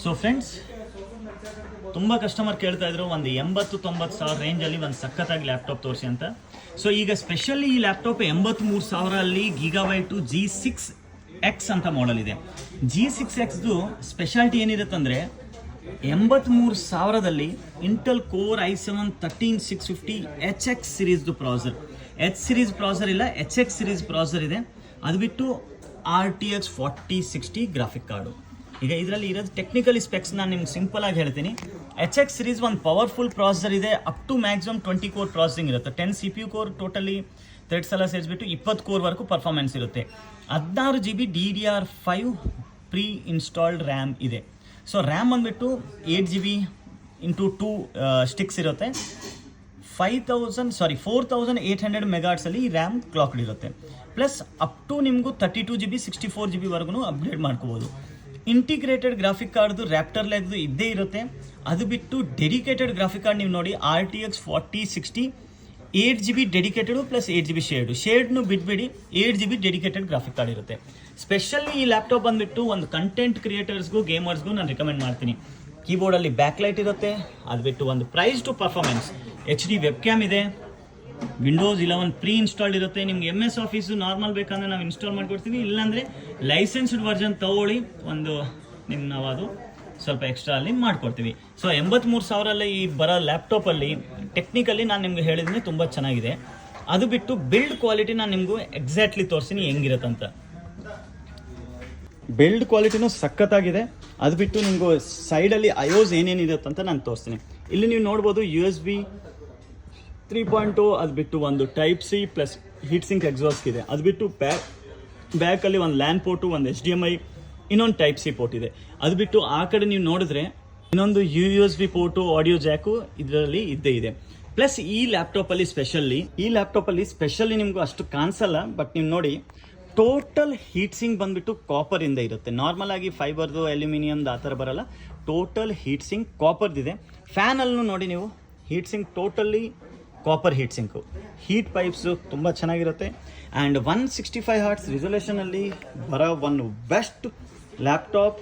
So friends, ತುಂಬ customer ಕೇಳ್ತಾ ಇದ್ರು ಒಂದು 80-90 ಸಾವಿರ ರೇಂಜಲ್ಲಿ ಒಂದು ಸಖತ್ತಾಗಿ ಲ್ಯಾಪ್ಟಾಪ್ ತೋರಿಸಿ ಅಂತ. ಸೊ ಈಗ ಸ್ಪೆಷಲಿ ಈ ಲ್ಯಾಪ್ಟಾಪ್ 83,000 ಅಲ್ಲಿ ಗೀಗಾಬೈಟು G6X ಅಂತ ಮಾಡೆಲ್ ಇದೆ. G6Xದು ಸ್ಪೆಷಾಲಿಟಿ ಏನಿರುತ್ತೆ ಅಂದರೆ 83,000ದಲ್ಲಿ ಇಂಟೆಲ್ ಕೋರ್ i7-13650 HX ಸಿರೀಸ್ದು ಪ್ರಾಸೆಸರ್, H ಸಿರೀಸ್ ಪ್ರಾಸೆಸರ್ ಇಲ್ಲ, HX ಸಿರೀಸ್ ಪ್ರಾಸೆಸರ್ ಇದೆ. ಅದು ಬಿಟ್ಟು RTX 4060 ಗ್ರಾಫಿಕ್ ಕಾರ್ಡು. ಈಗ ಇದರಲ್ಲಿ ಇರೋದು ಟೆಕ್ನಿಕಲಿ ಸ್ಪೆಕ್ಸ್ ನಾನು ನಿಮ್ಗೆ ಸಿಂಪಲ್ ಆಗಿ ಹೇಳ್ತೀನಿ. HX ಸಿರೀಸ್ ಒಂದು ಪವರ್ಫುಲ್ ಪ್ರಾಸೆಸರ್ ಇದೆ, up to maximum 20 core processing ಇರುತ್ತೆ. 10 CPU ಕೋರ್, ಟೋಟಲಿ ಥ್ರೆಡ್ಸ್ ಎಲ್ಲ ಸೇರಿಸ್ಬಿಟ್ಟು 20 ಕೋರ್ವರೆಗೂ ಪರ್ಫಾರ್ಮೆನ್ಸ್ ಇರುತ್ತೆ. 16 GB DDR5 pre installed RAM ಇದೆ. ಸೊ ರ್ಯಾಮ್ ಬಂದುಬಿಟ್ಟು 8 GB ಇಂಟು 2 ಸ್ಟಿಕ್ಸ್ ಇರುತ್ತೆ. 4,800 ಮೆಗಾಟ್ಸಲ್ಲಿ ರ್ಯಾಮ್ ಕ್ಲಾಕ್ಡ್ ಇರುತ್ತೆ. ಪ್ಲಸ್ ಅಪ್ ಟು ನಿಮಗೂ 32 GB 64 GB ವರೆಗೂ ಅಪ್ಗ್ರೇಡ್ ಮಾಡ್ಕೋಬೋದು. ಇಂಟಿಗ್ರೇಟೆಡ್ ಗ್ರಾಫಿಕ್ ಕಾರ್ಡ್ದು ರ್ಯಾಪ್ಟರ್ ಲೆಗ್ದು ಇದ್ದೇ ಇರುತ್ತೆ. ಅದು ಬಿಟ್ಟು ಡೆಡಿಕೇಟೆಡ್ ಗ್ರಾಫಿಕ್ ಕಾರ್ಡ್ ನೀವು ನೋಡಿ RTX 4060 8 GB ಡೆಡಿಕೇಟೆಡು ಪ್ಲಸ್ 8 GB ಶೇಡ್ನು ಬಿಟ್ಬಿಡಿ, 8 GB ಡೆಡಿಕೇಟೆಡ್ ಗ್ರಾಫಿಕ್ ಕಾರ್ಡ್ ಇರುತ್ತೆ. ಸ್ಪೆಷಲಿ ಈ ಲ್ಯಾಪ್ಟಾಪ್ ಬಂದುಬಿಟ್ಟು ಒಂದು ಕಂಟೆಂಟ್ ಕ್ರಿಯೇಟರ್ಸ್ಗೂ ಗೇಮರ್ಸ್ಗೂ ನಾನು ರಿಕಮೆಂಡ್ ಮಾಡ್ತೀನಿ. ಕೀಬೋರ್ಡಲ್ಲಿ ಬ್ಯಾಕ್ಲೈಟ್ ಇರುತ್ತೆ. ಅದು ಬಿಟ್ಟು ಒಂದು price to performance HD web cam ಇದೆ. ವಿಂಡೋಸ್ 11 ಪ್ರೀ ಇನ್ಸ್ಟಾಲ್ಡ್ ಇರುತ್ತೆ. ನಿಮ್ಗೆ MS ಆಫೀಸು ನಾರ್ಮಲ್ ಬೇಕಂದ್ರೆ ನಾವು ಇನ್ಸ್ಟಾಲ್ ಮಾಡಿಕೊಡ್ತೀವಿ, ಇಲ್ಲಾಂದರೆ ಲೈಸೆನ್ಸ್ಡ್ ವರ್ಷನ್ ತೊಗೊಳ್ಳಿ, ನಾವು ಅದು ಸ್ವಲ್ಪ ಎಕ್ಸ್ಟ್ರಾ ಅಲ್ಲಿ ಮಾಡಿಕೊಡ್ತೀವಿ. ಸೊ 83,000 ಈ ಬರೋ ಲ್ಯಾಪ್ಟಾಪಲ್ಲಿ ಟೆಕ್ನಿಕಲಿ ನಾನು ನಿಮ್ಗೆ ಹೇಳಿದ್ರೆ ತುಂಬ ಚೆನ್ನಾಗಿದೆ. ಅದು ಬಿಟ್ಟು ಬಿಲ್ಡ್ ಕ್ವಾಲಿಟಿ ನಾನು ನಿಮಗೂ ಎಕ್ಸಾಕ್ಟ್ಲಿ ತೋರಿಸ್ತೀನಿ ಹೆಂಗಿರುತ್ತಂತ. ಬಿಲ್ಡ್ ಕ್ವಾಲಿಟಿನೂ ಸಖತ್ತಾಗಿದೆ. ಅದು ಬಿಟ್ಟು ನಿಮಗೂ ಸೈಡಲ್ಲಿ ಐಒಸ್ ಏನೇನಿರುತ್ತೆ ಅಂತ ನಾನು ತೋರಿಸ್ತೀನಿ. ಇಲ್ಲಿ ನೀವು ನೋಡ್ಬೋದು USB 3.0, ಅದು ಬಿಟ್ಟು ಒಂದು Type-C plus heat sync exhaust ಇದೆ. ಅದು ಬಿಟ್ಟು ಬ್ಯಾಕಲ್ಲಿ ಒಂದು ಲ್ಯಾನ್ ಪೋರ್ಟು, ಒಂದು HDMI, ಇನ್ನೊಂದು Type-C ಪೋರ್ಟ್ ಇದೆ. ಅದು ಬಿಟ್ಟು ಆ ಕಡೆ ನೀವು ನೋಡಿದ್ರೆ ಇನ್ನೊಂದು USB ಪೋರ್ಟು, ಆಡಿಯೋ ಜಾಕು ಇದರಲ್ಲಿ ಇದ್ದೇ ಇದೆ. ಪ್ಲಸ್ ಈ ಲ್ಯಾಪ್ಟಾಪಲ್ಲಿ ಸ್ಪೆಷಲಿ ನಿಮಗೂ ಅಷ್ಟು ಕಾಣಿಸಲ್ಲ, ಬಟ್ ನೀವು ನೋಡಿ ಟೋಟಲ್ ಹೀಟ್ ಸಿಂಕ್ ಬಂದುಬಿಟ್ಟು ಕಾಪರಿಂದ ಇರುತ್ತೆ. ನಾರ್ಮಲ್ ಆಗಿ ಫೈಬರ್ದು, ಅಲ್ಯೂಮಿನಿಯಮ್ದು ಆ ಥರ ಬರಲ್ಲ. ಟೋಟಲ್ ಹೀಟ್ ಸಿಂಕ್ ಕಾಪರ್ದಿದೆ. ಫ್ಯಾನಲ್ಲೂ ನೋಡಿ ನೀವು heat sink totally copper heat sink. Heat pipes ತುಂಬ ಚೆನ್ನಾಗಿರುತ್ತೆ. ಆ್ಯಂಡ್ 165 Hz ರಿಸೊಲ್ಯೂಷನಲ್ಲಿ ಬರೋ ಒಂದು best laptop.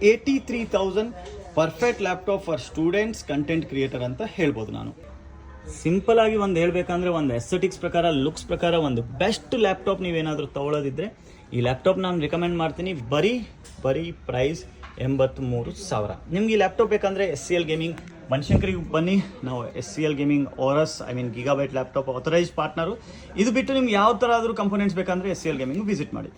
83,000 perfect laptop for students, content creator ಅಂತ ಹೇಳ್ಬೋದು ನಾನು. ಸಿಂಪಲ್ ಆಗಿ ಒಂದು ಹೇಳ್ಬೇಕಂದ್ರೆ ಒಂದು ಎಸ್ಥೆಟಿಕ್ಸ್ ಪ್ರಕಾರ, ಲುಕ್ಸ್ ಪ್ರಕಾರ ಒಂದು ಬೆಸ್ಟ್ ಲ್ಯಾಪ್ಟಾಪ್ ನೀವೇನಾದರೂ ತೊಗೊಳೋದಿದ್ರೆ ಈ ಲ್ಯಾಪ್ಟಾಪ್ ನಾನು ರಿಕಮೆಂಡ್ ಮಾಡ್ತೀನಿ. ಬರೀ ಪ್ರೈಸ್ 83,000. ನಿಮ್ಗೆ ಈ ಲ್ಯಾಪ್ಟಾಪ್ ಬೇಕಂದರೆ SCL ಗೇಮಿಂಗ್ ಬನಶಂಕರಿಗೆ ಬನ್ನಿ. ನಾವು SCL gaming Gigabyte laptop authorised partner. ಇದು ಬಿಟ್ಟು ನಿಮ್ಗೆ ಯಾವ ಥರ ಆದರೂ ಕಂಪೋನೆಂಟ್ಸ್ ಬೇಕಂದರೆ SCL ಗೇಮಿಂಗ್ ವಿಸಿಟ್ ಮಾಡಿ.